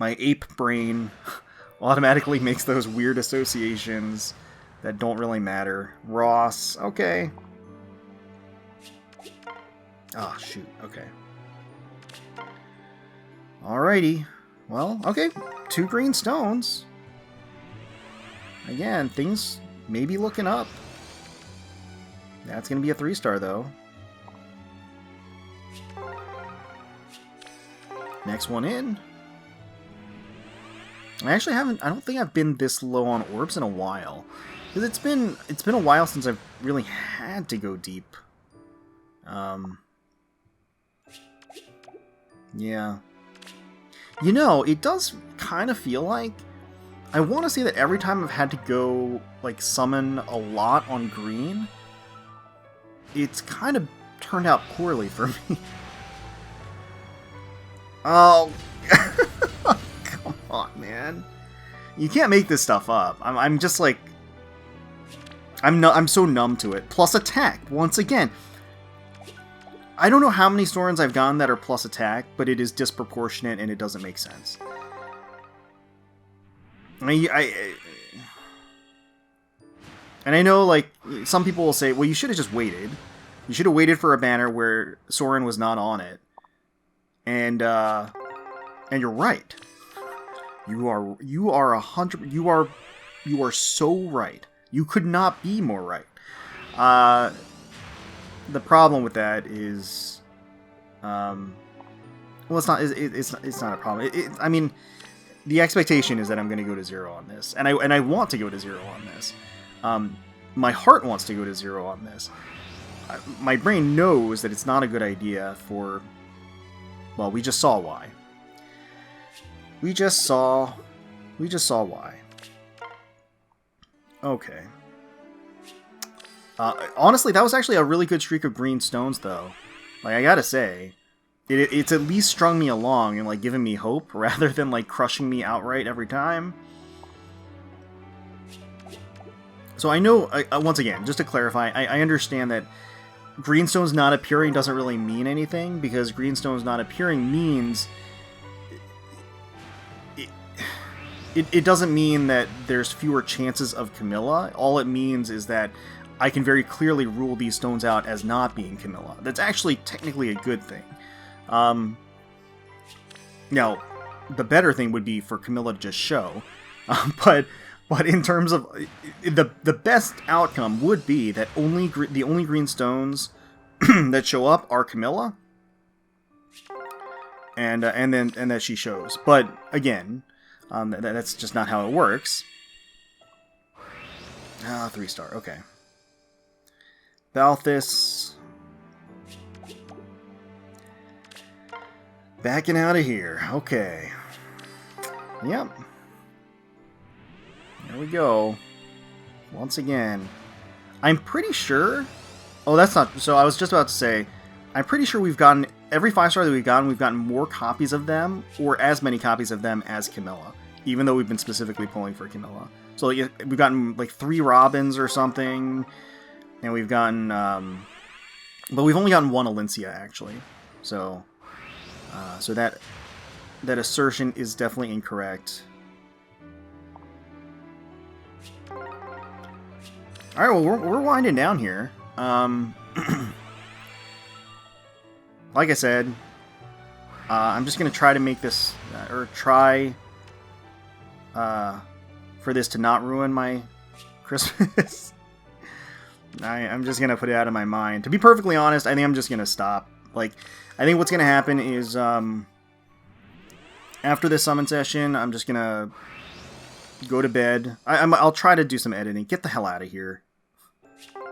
ape brain automatically makes those weird associations that don't really matter. Ross, okay. Oh, shoot, okay. Alrighty. Well, okay. 2 green stones. Again, things may be looking up. That's going to be a 3-star, though. Next one in. I actually haven't... I don't think I've been this low on orbs in a while. Because it's been a while since I've really had to go deep. Yeah. You know, it does kind of feel like... I want to say that every time I've had to go, like, summon a lot on green, it's kind of turned out poorly for me. Oh, come on, man! You can't make this stuff up. I'm just like, I'm so numb to it. Plus attack once again. I don't know how many Saurins I've gotten that are plus attack, but it is disproportionate and it doesn't make sense. And I know, like, some people will say, well, you should have just waited. You should have waited for a banner where Saurin was not on it. And you're right. You are so right. You could not be more right. The problem with that is, well, it's not a problem. I mean, the expectation is that I'm going to go to 0 on this, and I want to go to 0 on this. My heart wants to go to 0 on this. My brain knows that it's not a good idea for... Well, we just saw why. We just saw why. Okay. Honestly, that was actually a really good streak of green stones, though. Like, I gotta say, it's at least strung me along and, like, given me hope, rather than, like, crushing me outright every time. So I know, once again, just to clarify, I understand that greenstones not appearing doesn't really mean anything, because greenstones not appearing means... It doesn't mean that there's fewer chances of Camilla. All it means is that I can very clearly rule these stones out as not being Camilla. That's actually technically a good thing. Now, the better thing would be for Camilla to just show. But in terms of... The best outcome would be that the only green stones that show up are Camilla. And that she shows. But, again... that's just not how it works. 3-star, okay. Balthus. Backing out of here, okay. Yep. There we go. Once again. I'm pretty sure... Oh, that's not... So I was just about to say, I'm pretty sure we've gotten... Every 5-star that we've gotten more copies of them, or as many copies of them as Camilla. Even though we've been specifically pulling for Camilla. So like, we've gotten like 3 Robins or something. And we've gotten... but we've only gotten 1 Alencia, actually. So that assertion is definitely incorrect. Alright, well, we're winding down here. Like I said, I'm just going to try to make this, or try for this to not ruin my Christmas. I'm just going to put it out of my mind. To be perfectly honest, I think I'm just going to stop. Like, I think what's going to happen is, after this summon session, I'm just going to go to bed. I'll try to do some editing. Get the hell out of here,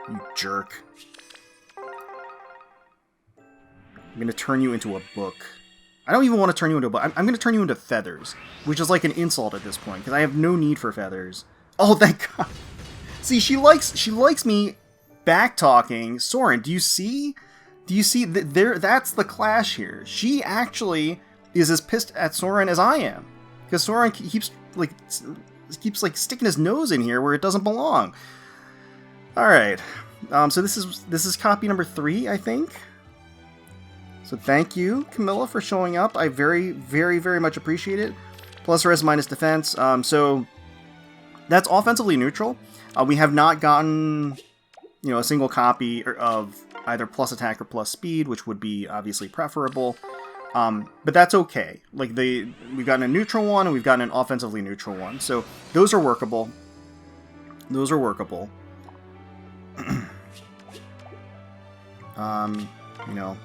you jerk. I'm going to turn you into a book. I don't even want to turn you into a book. I'm going to turn you into feathers, which is like an insult at this point, because I have no need for feathers. Oh, thank God. See, she likes me back-talking Saurin. Do you see? That's the clash here. She actually is as pissed at Saurin as I am, because Saurin keeps sticking his nose in here where it doesn't belong. All right. So this is copy number 3, I think. So thank you, Camilla, for showing up. I very, very, very much appreciate it. Plus res, minus defense. So that's offensively neutral. We have not gotten, a single copy of either plus attack or plus speed, which would be obviously preferable. But that's okay. Like, we've gotten a neutral one, and we've gotten an offensively neutral one. So, those are workable. Those are workable. You know.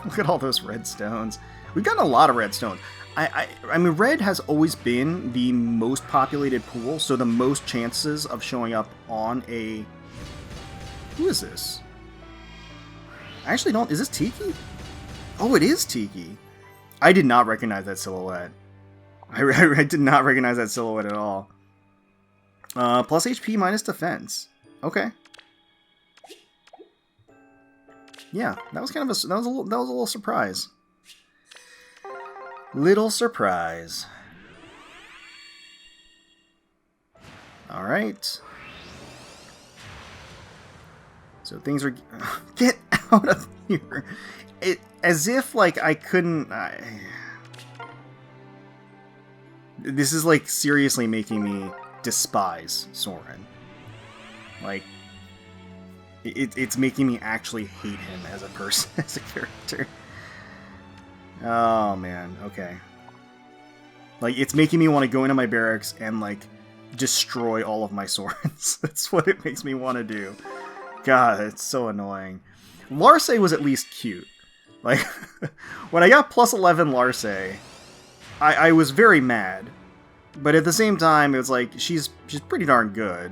Look at all those red stones. We've gotten a lot of red stones. I mean, red has always been the most populated pool, so the most chances of showing up on a... Who is this? I actually don't... Is this Tiki? Oh, it is Tiki. I did not recognize that silhouette. I did not recognize that silhouette at all. Plus HP, minus defense. Okay. Yeah, that was kind of a little surprise. Little surprise. All right. So things are... Get out of here. As if, like, I couldn't... This is, like, seriously making me despise Saurin. Like, it's making me actually hate him as a person, as a character. Oh, man. Okay. Like, it's making me want to go into my barracks and, like, destroy all of my Saurins. That's what it makes me want to do. God, it's so annoying. Larce was at least cute. Like, when I got plus 11 Larce, I was very mad. But at the same time, it was like, she's pretty darn good.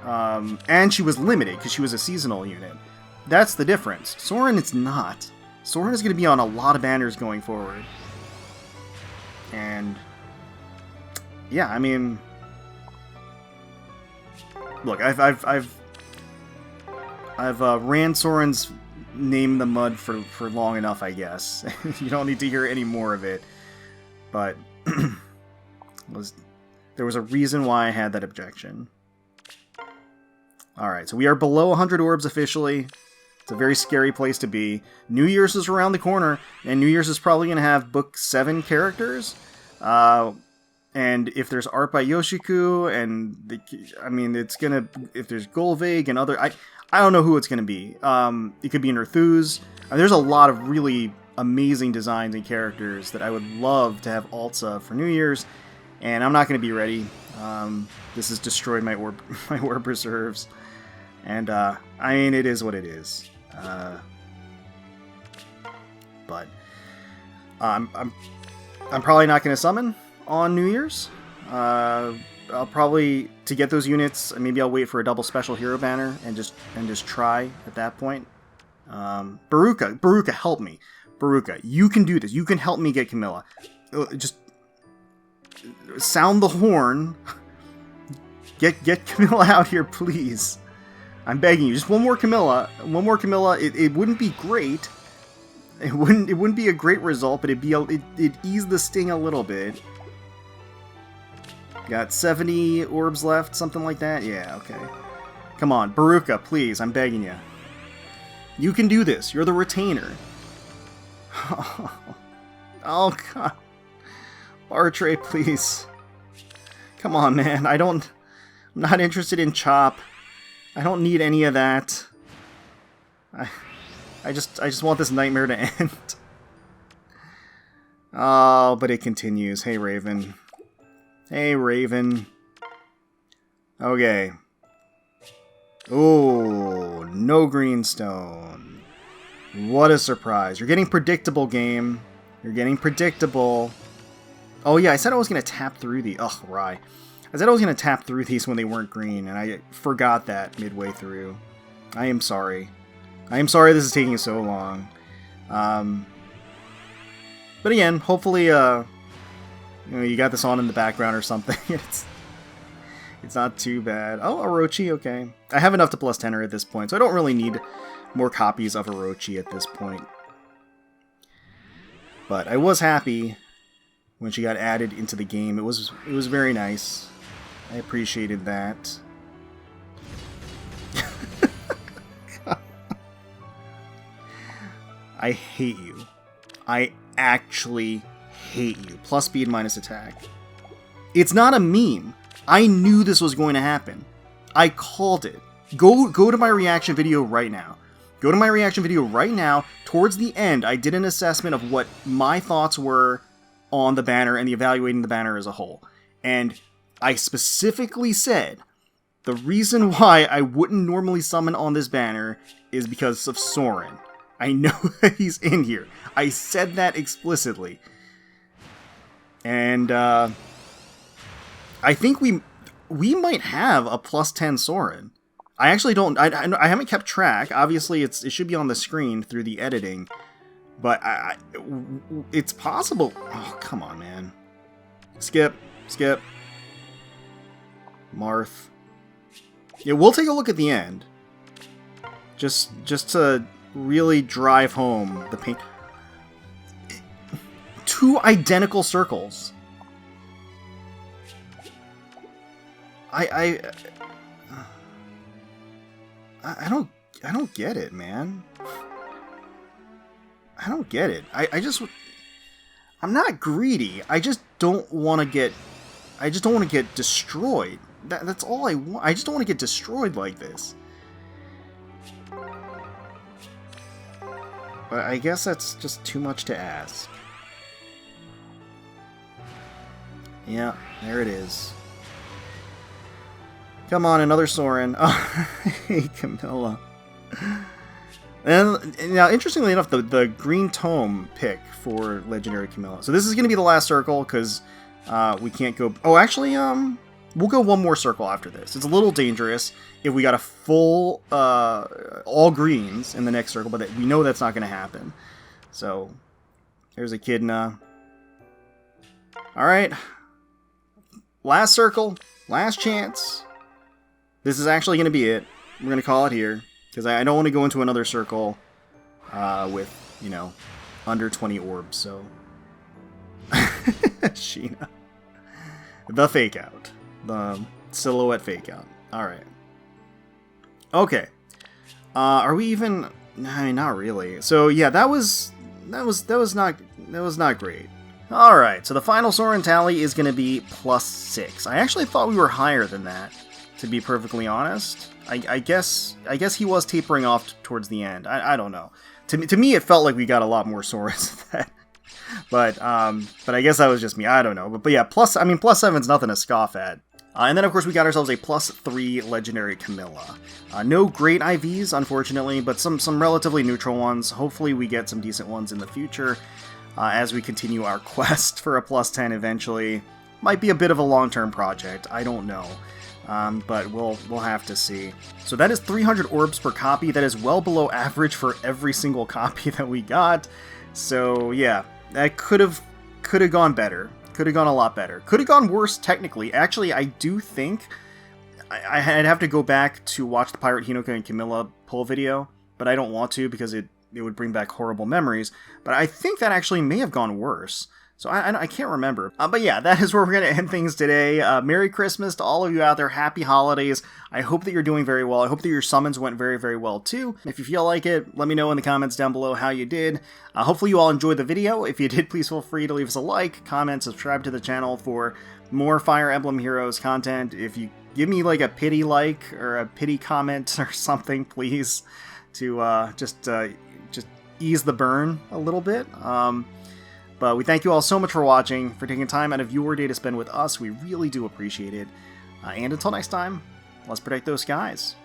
And she was limited, because she was a seasonal unit. That's the difference. Saurin, it's not. Saurin is going to be on a lot of banners going forward. And... yeah, I mean... Look, I've ran Saurin's name in the mud for long enough, I guess. You don't need to hear any more of it. But... there was a reason why I had that objection. Alright, so we are below 100 orbs officially. It's a very scary place to be. New Year's is around the corner, and New Year's is probably going to have book 7 characters. And if there's art by Yoshiku, and I mean, it's going to... If there's Golvig and other... I don't know who it's going to be. It could be Nerthuz. There's a lot of really amazing designs and characters that I would love to have alts for New Year's, and I'm not going to be ready. This has destroyed my orb reserves. And, I mean, it is what it is. But I'm probably not going to summon on New Year's. I'll probably, to get those units, maybe I'll wait for a double special hero banner and just try at that point. Baruka, help me. Baruka, you can do this. You can help me get Camilla. Just sound the horn. Get Camilla out here, please. I'm begging you. Just one more Camilla. One more Camilla. It wouldn't be great. It wouldn't be a great result, but it'd ease the sting a little bit. Got 70 orbs left, something like that? Yeah, okay. Come on, Baruka, please, I'm begging you. You can do this. You're the retainer. Oh, God. Bartray, please. Come on, man. I'm not interested in Chop. I don't need any of that. I just want this nightmare to end. Oh, but it continues. Hey, Raven. Hey, Raven. Okay. Oh, no greenstone. What a surprise. You're getting predictable, game. You're getting predictable. Oh, yeah, I said I was going to tap through the... Ugh, Rye. I said I was going to tap through these when they weren't green, and I forgot that midway through. I am sorry. I am sorry this is taking so long. But again, hopefully, you got this on in the background or something. It's not too bad. Oh, Orochi, okay. I have enough to plus 10 her at this point, so I don't really need more copies of Orochi at this point. But I was happy when she got added into the game. It was very nice. I appreciated that. I hate you. I actually hate you. Plus speed, minus attack. It's not a meme. I knew this was going to happen. I called it. Go to my reaction video right now. Go to my reaction video right now. Towards the end, I did an assessment of what my thoughts were on the banner and evaluating the banner as a whole. And I specifically said the reason why I wouldn't normally summon on this banner is because of Saurin. I know that he's in here. I said that explicitly. And I think we might have a +10 Saurin. I actually don't. I haven't kept track. Obviously, it should be on the screen through the editing, but it's possible. Oh, come on, man! Skip. Marth. Yeah, we'll take a look at the end. Just to really drive home the pain. 2 identical circles. I don't get it, man. I don't get it. I'm not greedy. I just don't want to get destroyed. That's all I want. I just don't want to get destroyed like this. But I guess that's just too much to ask. Yeah, there it is. Come on, another Saurin. Oh, hey, Camilla. And now, interestingly enough, the green tome pick for Legendary Camilla. So this is going to be the last circle, because we can't go... Oh, actually, we'll go one more circle after this. It's a little dangerous if we got a full, all greens in the next circle, but we know that's not going to happen. So, there's Echidna. Alright. Last circle. Last chance. This is actually going to be it. We're going to call it here, because I don't want to go into another circle with, you know, under 20 orbs, so... Sheena. The fake out. The silhouette fake out. Alright. Okay. Are we even... I mean, not really. So, yeah, that was not great. Alright, so the final Saurin tally is going to be +6. I actually thought we were higher than that, to be perfectly honest. I guess he was tapering off towards the end. I don't know. To me, it felt like we got a lot more Saurins than that. But I guess that was just me. I don't know. But yeah, +7's nothing to scoff at. And then, of course, we got ourselves a +3 Legendary Camilla. No great IVs, unfortunately, but some relatively neutral ones. Hopefully we get some decent ones in the future as we continue our quest for a +10 eventually. Might be a bit of a long-term project. I don't know. But we'll have to see. So that is 300 orbs per copy. That is well below average for every single copy that we got. So yeah, that could have gone better. Could have gone a lot better. Could have gone worse, technically. Actually, I do think I'd have to go back to watch the Pirate Hinoka and Camilla pull video, but I don't want to because it would bring back horrible memories. But I think that actually may have gone worse. So I can't remember. But yeah, that is where we're going to end things today. Merry Christmas to all of you out there. Happy holidays. I hope that you're doing very well. I hope that your summons went very, very well too. If you feel like it, let me know in the comments down below how you did. Hopefully you all enjoyed the video. If you did, please feel free to leave us a like, comment, subscribe to the channel for more Fire Emblem Heroes content. If you give me like a pity like or a pity comment or something, please, to just ease the burn a little bit. But we thank you all so much for watching, for taking time out of your day to spend with us. We really do appreciate it. And until next time, let's protect those skies.